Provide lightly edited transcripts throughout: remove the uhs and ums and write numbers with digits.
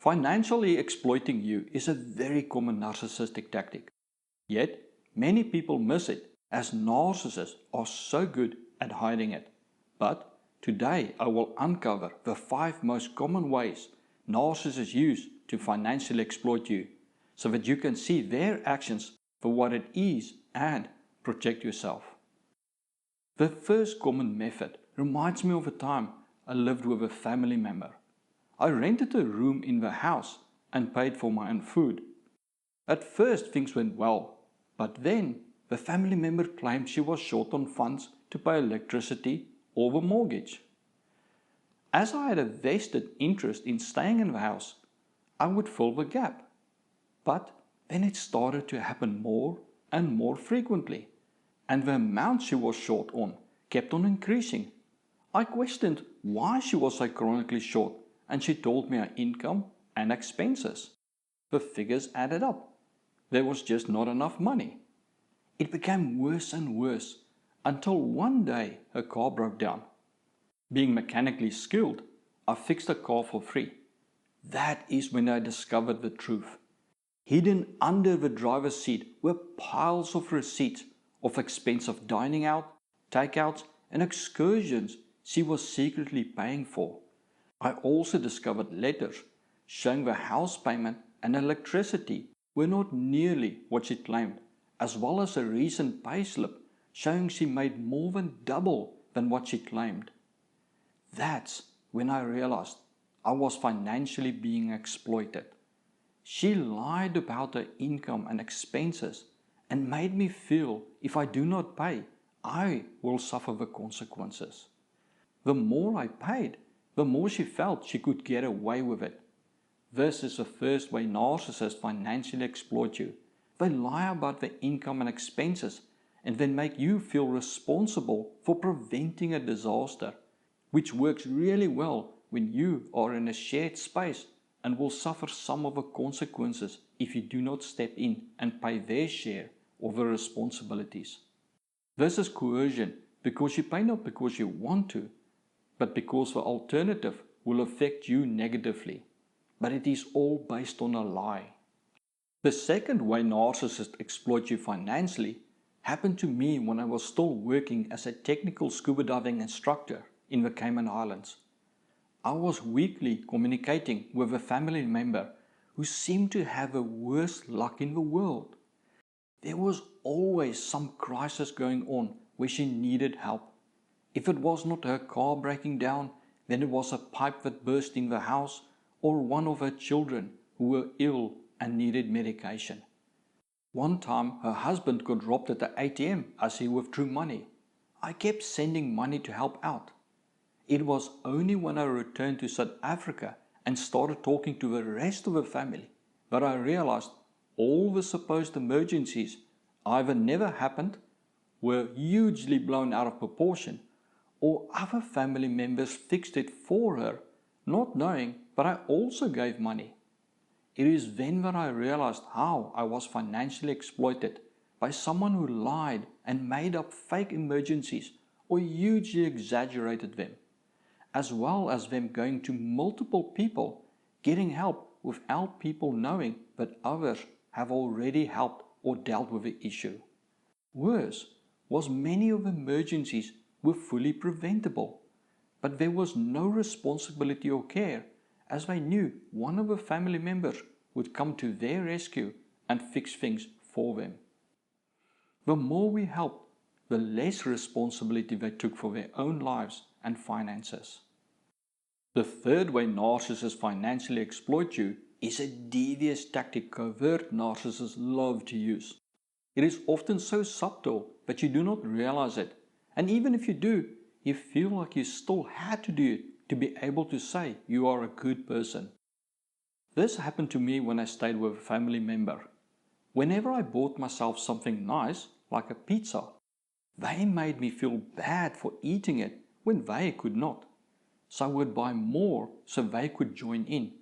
Financially exploiting you is a very common narcissistic tactic. Yet, many people miss it as narcissists are so good at hiding it. But today I will uncover the 5 most common ways narcissists use to financially exploit you so that you can see their actions for what it is and protect yourself. The first common method reminds me of a time I lived with a family member. I rented a room in the house and paid for my own food. At first things went well, but then the family member claimed she was short on funds to pay electricity or the mortgage. As I had a vested interest in staying in the house, I would fill the gap. But then it started to happen more and more frequently, and the amount she was short on kept on increasing. I questioned why she was so chronically short, and she told me her income and expenses. The figures added up. There was just not enough money. It became worse and worse until one day her car broke down. Being mechanically skilled, I fixed the car for free. That is when I discovered the truth. Hidden under the driver's seat were piles of receipts of expensive dining out, takeouts and excursions she was secretly paying for. I also discovered letters showing the house payment and electricity were not nearly what she claimed, as well as a recent payslip showing she made more than double than what she claimed. That's when I realized I was financially being exploited. She lied about her income and expenses and made me feel if I do not pay, I will suffer the consequences. The more I paid, the more she felt she could get away with it. This is the first way narcissists financially exploit you. They lie about the income and expenses and then make you feel responsible for preventing a disaster, which works really well when you are in a shared space and will suffer some of the consequences if you do not step in and pay their share of the responsibilities. This is coercion because you pay not because you want to, but because the alternative will affect you negatively. But it is all based on a lie. The second way narcissists exploit you financially happened to me when I was still working as a technical scuba diving instructor in the Cayman Islands. I was weekly communicating with a family member who seemed to have the worst luck in the world. There was always some crisis going on where she needed help. If it was not her car breaking down, then it was a pipe that burst in the house or one of her children who were ill and needed medication. One time her husband got robbed at the ATM as he withdrew money. I kept sending money to help out. It was only when I returned to South Africa and started talking to the rest of the family that I realized all the supposed emergencies either never happened, were hugely blown out of proportion, or other family members fixed it for her, not knowing that I also gave money. It is then that I realized how I was financially exploited by someone who lied and made up fake emergencies or hugely exaggerated them, as well as them going to multiple people getting help without people knowing that others have already helped or dealt with the issue. Worse was many of the emergencies were fully preventable, but there was no responsibility or care as they knew one of the family members would come to their rescue and fix things for them. The more we helped, the less responsibility they took for their own lives and finances. The third way narcissists financially exploit you is a devious tactic covert narcissists love to use. It is often so subtle that you do not realize it, and even if you do, you feel like you still had to do it to be able to say you are a good person. This happened to me when I stayed with a family member. Whenever I bought myself something nice, like a pizza, they made me feel bad for eating it when they could not. So I would buy more so they could join in.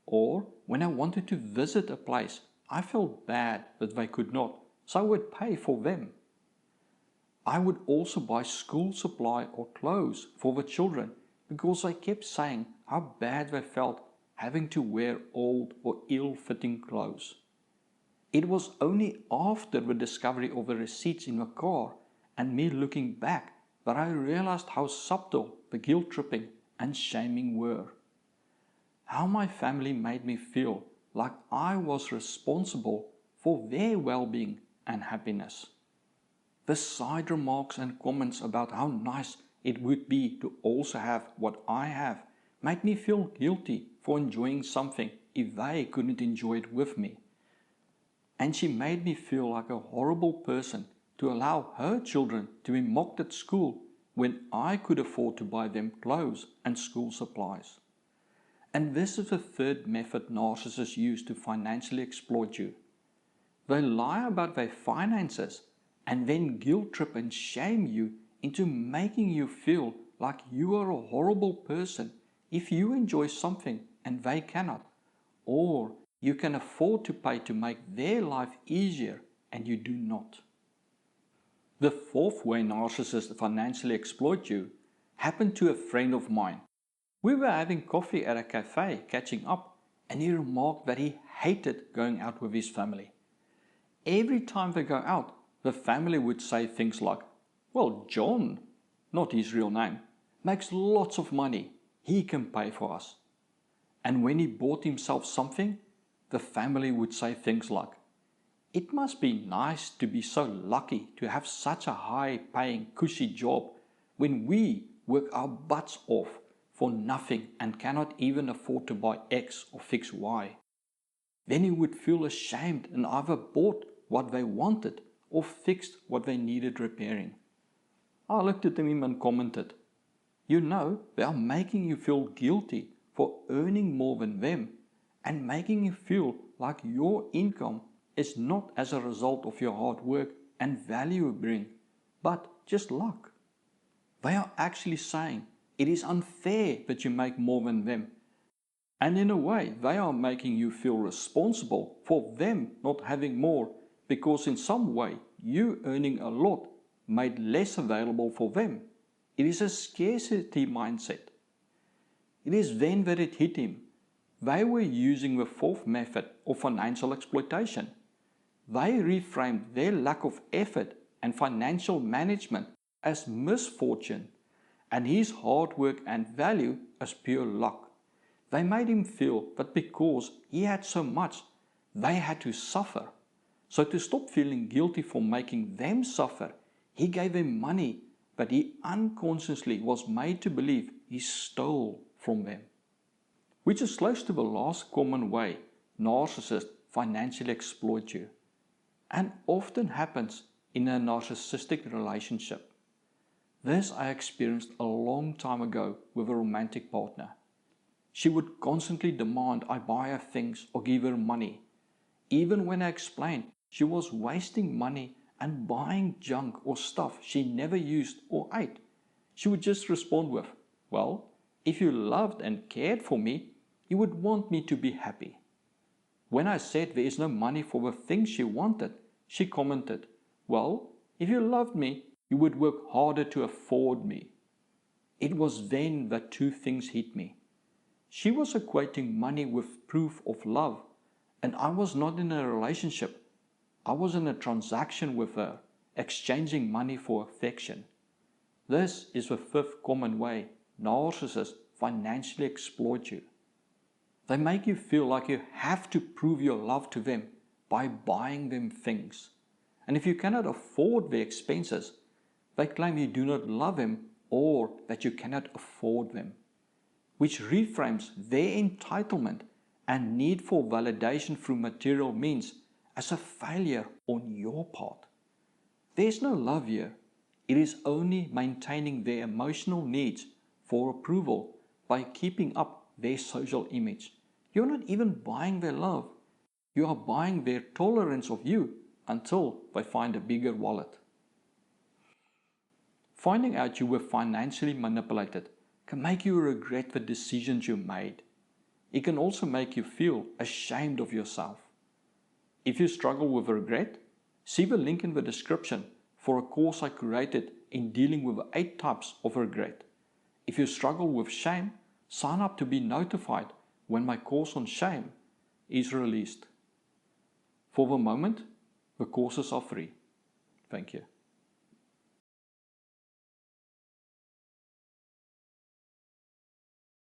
Or when I wanted to visit a place, I felt bad that they could not, so I would pay for them. I would also buy school supply or clothes for the children because they kept saying how bad they felt having to wear old or ill-fitting clothes. It was only after the discovery of the receipts in the car and me looking back that I realized how subtle the guilt-tripping and shaming were. How my family made me feel like I was responsible for their well-being and happiness. The side remarks and comments about how nice it would be to also have what I have made me feel guilty for enjoying something if they couldn't enjoy it with me. And she made me feel like a horrible person to allow her children to be mocked at school when I could afford to buy them clothes and school supplies. And this is the third method narcissists use to financially exploit you. They lie about their finances and then guilt trip and shame you into making you feel like you are a horrible person if you enjoy something and they cannot, or you can afford to pay to make their life easier and you do not. The fourth way narcissists financially exploit you happened to a friend of mine. We were having coffee at a cafe catching up, and he remarked that he hated going out with his family. Every time they go out, the family would say things like, "Well, John," not his real name, "makes lots of money. He can pay for us." And when he bought himself something, the family would say things like, "It must be nice to be so lucky to have such a high-paying, cushy job when we work our butts off for nothing and cannot even afford to buy X or fix Y." Then he would feel ashamed and either bought what they wanted or fixed what they needed repairing. I looked at him and commented, "You know, they are making you feel guilty for earning more than them and making you feel like your income is not as a result of your hard work and value you bring, but just luck. They are actually saying it is unfair that you make more than them. And in a way, they are making you feel responsible for them not having more because in some way you earning a lot made less available for them. It is a scarcity mindset." It is then that it hit him. They were using the fourth method of financial exploitation. They reframed their lack of effort and financial management as misfortune and his hard work and value as pure luck. They made him feel that because he had so much, they had to suffer. So to stop feeling guilty for making them suffer, he gave them money that he unconsciously was made to believe he stole from them. Which is close to the last common way narcissists financially exploit you, and often happens in a narcissistic relationship. This I experienced a long time ago with a romantic partner. She would constantly demand I buy her things or give her money. Even when I explained she was wasting money and buying junk or stuff she never used or ate, she would just respond with, "Well, if you loved and cared for me, you would want me to be happy." When I said there is no money for the things she wanted, she commented, "Well, if you loved me, you would work harder to afford me." It was then that two things hit me. She was equating money with proof of love, and I was not in a relationship. I was in a transaction with her, exchanging money for affection. This is the fifth common way narcissists financially exploit you. They make you feel like you have to prove your love to them by buying them things. And if you cannot afford their expenses, they claim you do not love them or that you cannot afford them, which reframes their entitlement and need for validation through material means as a failure on your part. There is no love here. It is only maintaining their emotional needs for approval by keeping up their social image. You're not even buying their love. You are buying their tolerance of you until they find a bigger wallet. Finding out you were financially manipulated can make you regret the decisions you made. It can also make you feel ashamed of yourself. If you struggle with regret, see the link in the description for a course I created in dealing with the 8 types of regret. If you struggle with shame, sign up to be notified when my course on shame is released. For the moment, the courses are free. Thank you.